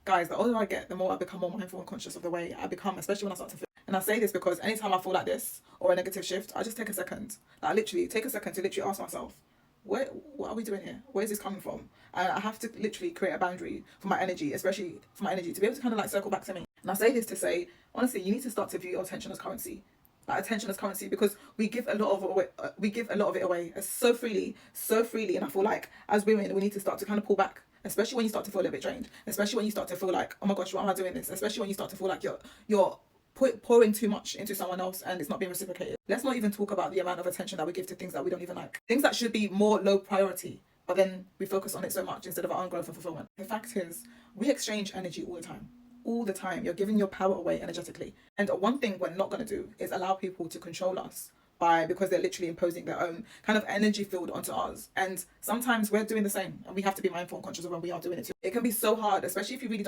Guys, the older I get, the more I become more mindful and conscious of the way I become, especially when I start to feel. And I say this because anytime I feel like this or a negative shift, I just take a second. Like, literally take a second to literally ask myself, what are we doing here? Where is this coming from? And I have to literally create a boundary for my energy, especially for my energy, to be able to kind of like circle back to me. And I say this to say, honestly, you need to start to view your attention as currency. Like, attention as currency, because we give a lot of it away so freely, and I feel like as women we need to start to kind of pull back, especially when you start to feel a little bit drained, especially when you start to feel like, oh my gosh, why am I doing this? Especially when you start to feel like you're pouring too much into someone else and it's not being reciprocated. Let's not even talk about the amount of attention that we give to things that we don't even like, things that should be more low priority, but then we focus on it so much instead of our own growth and fulfillment. The fact is, we exchange energy all the time. All the time. You're giving your power away energetically. And one thing we're not going to do is allow people to control us because they're literally imposing their own kind of energy field onto us. And sometimes we're doing the same, and we have to be mindful and conscious of when we are doing it too. It can be so hard, especially if you really don't